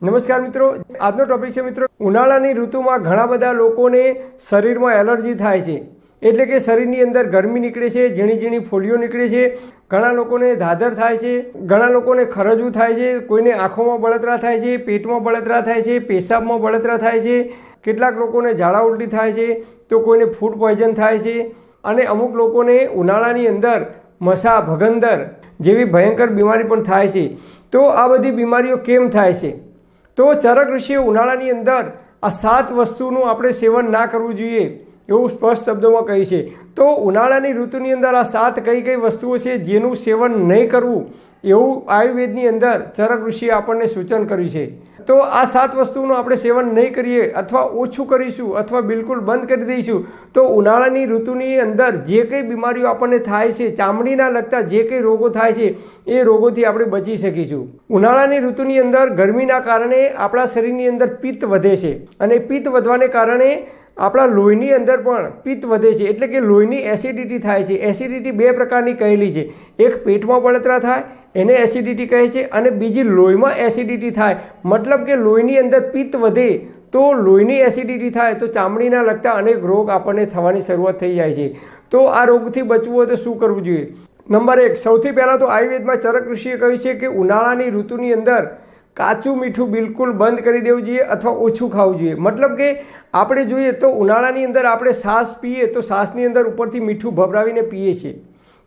નમસ્કાર મિત્રો, આજનો ટોપિક છે મિત્રો ઉનાળાની ઋતુમાં ઘણા બધા લોકોને શરીરમાં એલર્જી થાય છે, એટલે કે શરીરની અંદર ગરમી નીકળે છે, ઝીણી ઝીણી ફોલ્લીઓ નીકળે છે, ઘણા લોકોને ધાધર થાય છે, ઘણા લોકોને ખરજવું થાય છે, કોઈને આંખોમાં બળતરા થાય છે, પેટમાં બળતરા થાય છે, પેશાબમાં બળતરા થાય છે, કેટલાક લોકોને ઝાડા ઉલટી થાય છે, તો કોઈને ફૂડ પોઈઝન થાય છે અને અમુક લોકોને ઉનાળાની અંદર મસા ભગંદર જેવી ભયંકર બીમારી પણ થાય છે। તો આ બધી બીમારીઓ કેમ થાય છે? તો ચરક ઋષિએ ઉનાળાની અંદર આ 7 વસ્તુનું આપણે સેવન ના કરવું જોઈએ એવું સ્પષ્ટ શબ્દોમાં કહી છે। તો ઉનાળાની ઋતુની અંદર આ 7 કઈ વસ્તુઓ છે જેનું સેવન નહીં કરવું એવું આયુર્વેદની અંદર ચરક ઋષિએ આપણને સૂચન કર્યું છે। તો આ 7 વસ્તુનું આપણે સેવન નહીં કરીએ અથવા ઓછું કરીશું અથવા બિલકુલ બંધ કરી દઈશું તો ઉનાળાની ઋતુની અંદર જે કંઈ બીમારીઓ આપણને થાય છે, ચામડીના લગતા જે કંઈ રોગો થાય છે એ રોગોથી આપણે બચી શકીશું। ઉનાળાની ઋતુની અંદર ગરમીના કારણે આપણા શરીરની અંદર પિત્ત વધે છે અને પિત્ત વધવાને કારણે આપણા લોહીની અંદર પણ પિત્ત વધે છે, એટલે કે લોહીની એસિડિટી થાય છે। એસિડિટી 2 પ્રકારની કહેલી છે, એક પેટમાં બળતરા થાય એને એસિડિટી કહે છે અને બીજી લોહીમાં એસિડિટી થાય, મતલબ કે લોહીની અંદર પિત્ત વધે તો લોહીની એસિડિટી થાય તો ચામડીના લગતા અનેક રોગ આપણને થવાની શરૂઆત થઈ જાય છે। તો આ રોગથી બચવું હોય તો શું કરવું જોઈએ? નંબર 1, સૌથી પહેલાં તો આયુર્વેદમાં ચરક ઋષિએ કહ્યું છે કે ઉનાળાની ઋતુની અંદર કાચું મીઠું બિલકુલ બંધ કરી દેવું જોઈએ અથવા ઓછું ખાવું જોઈએ। મતલબ કે આપણે જોઈએ તો ઉનાળાની અંદર આપણે છાશ પીએ તો છાશની અંદર ઉપરથી મીઠું ભભરાવીને પીએ છીએ,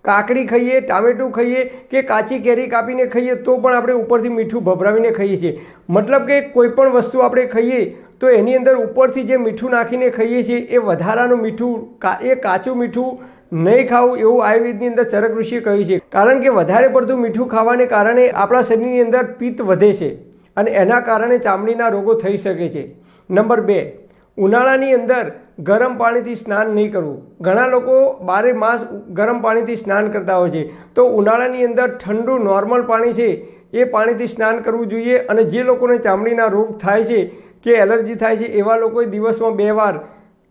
કાકડી ખાઈએ, ટામેટું ખાઈએ કે કાચી કેરી કાપીને ખાઈએ તો પણ આપણે ઉપરથી મીઠું ભભરાવીને ખાઈએ છીએ। મતલબ કે કોઈ પણ વસ્તુ આપણે ખાઈએ તો એની અંદર ઉપરથી જે મીઠું નાખીને ખાઈએ છીએ એ વધારાનું મીઠું, એ કાચું મીઠું નહીં ખાવું એવું આયુર્વેદની અંદર ચરક ઋષિએ કહ્યું છે, કારણ કે વધારે પડતું મીઠું ખાવાને કારણે આપણા શરીરની અંદર પિત્ત વધે છે અને એના કારણે ચામડીના રોગો થઈ શકે છે। નંબર 2, ઉનાળાની અંદર ગરમ પાણીથી સ્નાન નહીં કરવું। ઘણા લોકો 12 માસ ગરમ પાણીથી સ્નાન કરતા હોય છે, તો ઉનાળાની અંદર ઠંડુ નોર્મલ પાણી છે એ પાણીથી સ્નાન કરવું જોઈએ અને જે લોકોને ચામડીના રોગ થાય છે કે એલર્જી થાય છે એવા લોકોએ દિવસમાં 2 વાર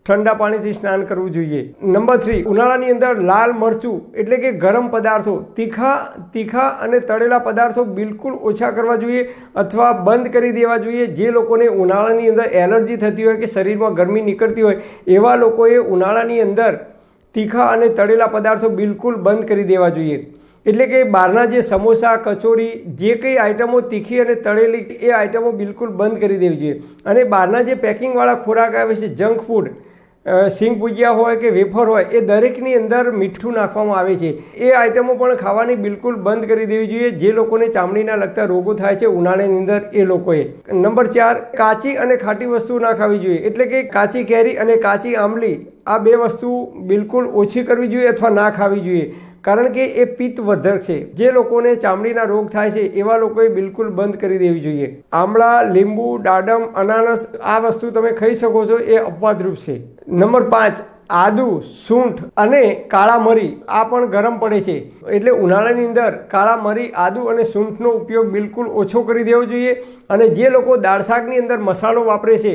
ઠંડા પાણીથી સ્નાન કરવું જોઈએ। નંબર 3, ઉનાળાની અંદર લાલ મરચું એટલે કે ગરમ પદાર્થો, તીખા અને તળેલા પદાર્થો બિલકુલ ઓછા કરવા જોઈએ અથવા બંધ કરી દેવા જોઈએ। જે લોકોને ઉનાળાની અંદર એલર્જી થતી હોય કે શરીરમાં ગરમી નીકળતી હોય એવા લોકોએ ઉનાળાની અંદર તીખા અને તળેલા પદાર્થો બિલકુલ બંધ કરી દેવા જોઈએ। એટલે કે બહારના જે સમોસા, કચોરી, જે કંઈ આઈટમો તીખી અને તળેલી એ આઈટમો બિલકુલ બંધ કરી દેવી જોઈએ અને બહારના જે પેકિંગવાળા ખોરાક આવે છે, જંક ફૂડ, સિંગ ભુજિયા હોય કે વેફર હોય, એ દરેકની અંદર મીઠું નાખવામાં આવે છે, એ આઈટમો પણ ખાવાની બિલકુલ બંધ કરી દેવી જોઈએ જે લોકોને ચામડીના લગતા રોગો થાય છે ઉનાળાની અંદર એ લોકોએ। નંબર 4, કાચી અને ખાટી વસ્તુ ના ખાવી જોઈએ, એટલે કે કાચી કેરી અને કાચી આંબલી આ 2 વસ્તુ બિલકુલ ઓછી કરવી જોઈએ અથવા ના ખાવી જોઈએ, કારણ કે એ પિત્ત વર્ધક છે। જે લોકોને ચામડીના રોગ થાય છે એવા લોકોએ બિલકુલ બંધ કરી દેવી જોઈએ। આમળા, લીંબુ, દાડમ, અનાનસ આ વસ્તુ તમે ખાઈ શકો છો, એ અપવાદરૂપ છે। નંબર 5, આદુ, સૂંઠ અને કાળા મરી આ પણ ગરમ પડે છે, એટલે ઉનાળાની અંદર કાળા મરી, આદુ અને સૂંઠનો ઉપયોગ બિલકુલ ઓછો કરી દેવો જોઈએ। અને જે લોકો દાળ શાકની અંદર મસાલો વાપરે છે,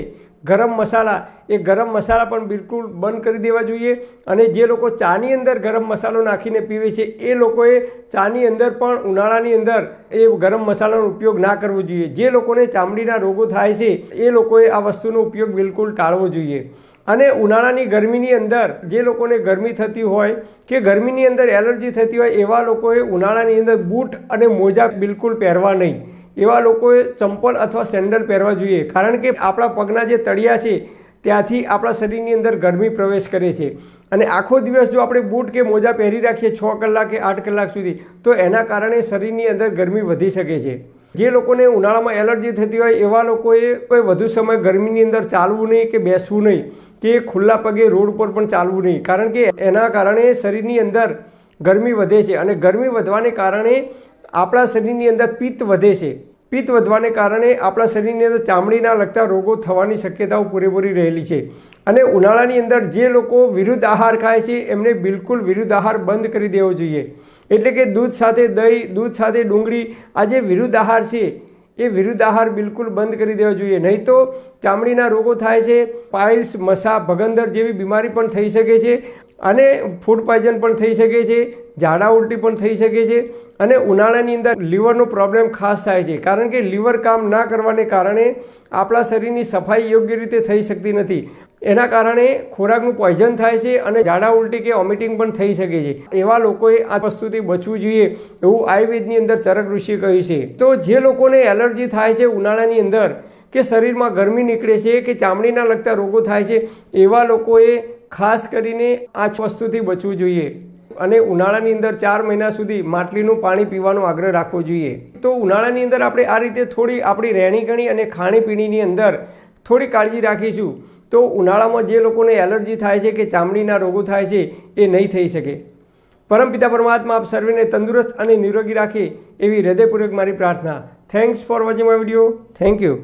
ગરમ મસાલા, એ ગરમ મસાલા પણ બિલકુલ બંધ કરી દેવા જોઈએ। અને જે લોકો ચાની અંદર ગરમ મસાલો નાખીને પીવે છે એ લોકોએ ચાની અંદર પણ ઉનાળાની અંદર એ ગરમ મસાલાનો ઉપયોગ ના કરવો જોઈએ। જે લોકોને ચામડીના રોગો થાય છે એ લોકોએ આ વસ્તુનો ઉપયોગ બિલકુલ ટાળવો જોઈએ। અને ઉનાળાની ગરમીની અંદર જે લોકોને ગરમી થતી હોય કે ગરમીની અંદર એલર્જી થતી હોય એવા લોકોએ ઉનાળાની અંદર બૂટ અને મોજા બિલકુલ પહેરવા નહીં, એવા લોકોએ ચંપલ અથવા સેન્ડલ પહેરવા જોઈએ, કારણ કે આપણા પગના જે તળિયા છે ત્યાંથી આપણા શરીરની અંદર ગરમી પ્રવેશ કરે છે અને આખો દિવસ જો આપણે બૂટ કે મોજા પહેરી રાખીએ 6 કલાક કે 8 કલાક સુધી તો એના કારણે શરીરની અંદર ગરમી વધી શકે છે। જે લોકોને ઉનાળામાં એલર્જી થતી હોય એવા લોકોએ કોઈ વધુ સમય ગરમીની અંદર ચાલવું નહીં કે બેસવું નહીં કે ખુલ્લા પગે રોડ પર પણ ચાલવું નહીં, કારણ કે એના કારણે શરીરની અંદર ગરમી વધે છે અને ગરમી વધવાને કારણે આપણા શરીરની અંદર પિત્ત વધે છે। પિત્ત વધવાને કારણે આપણા શરીરની અંદર ચામડીના લગતા રોગો થવાની શક્યતાઓ પૂરેપૂરી રહેલી છે। અને ઉનાળાની અંદર જે લોકો વિરુદ્ધ આહાર ખાય છે એમને બિલકુલ વિરુદ્ધ આહાર બંધ કરી દેવો જોઈએ, એટલે કે દૂધ સાથે દહીં, દૂધ સાથે ડુંગળી, આ જે વિરુદ્ધ આહાર છે એ વિરુદ્ધ આહાર બિલકુલ બંધ કરી દેવો જોઈએ, નહીં તો ચામડીના રોગો થાય છે, પાઇલ્સ, મસા ભગંદર જેવી બીમારી પણ થઈ શકે છે અને ફૂડ પોઈઝન પણ થઈ શકે છે। ઝાડા ઉલટી પણ થઈ શકે છે અને ઉનાળાની અંદર લીવરનો પ્રોબ્લેમ ખાસ થાય છે, કારણ કે લીવર કામ ના કરવાને કારણે આપણા શરીરની સફાઈ યોગ્ય રીતે થઈ શકતી નથી. એના કારણે ખોરાકનું પોઈઝન થાય છે અને ઝાડા ઉલટી કે વોમિટિંગ પણ થઈ શકે છે. એવા લોકોએ આ વસ્તુથી બચવું જોઈએ એવું આયુર્વેદની અંદર ચરક ઋષિએ કહ્યું છે. તો જે લોકોને એલર્જી થાય છે ઉનાળાની અંદર, કે શરીરમાં ગરમી નીકળે છે, કે ચામડીના લગતા રોગો થાય છે, એવા લોકોએ ખાસ કરીને આ વસ્તુથી બચવું જોઈએ અને ઉનાળાની અંદર 4 મહિના સુધી માટલીનું પાણી પીવાનો આગ્રહ રાખવો જોઈએ. તો ઉનાળાની અંદર આપણે આ રીતે થોડી આપણી રહેણીકરણી અને ખાણીપીણીની અંદર થોડી કાળજી રાખીશું તો ઉનાળામાં જે લોકોને એલર્જી થાય છે કે ચામડીના રોગો થાય છે એ નહીં થઈ શકે. પરમપિતા પરમાત્મા આપ સર્વેને તંદુરસ્ત અને નિરોગી રાખે એવી હૃદયપૂર્વક મારી પ્રાર્થના. Thanks for watching my video. Thank you.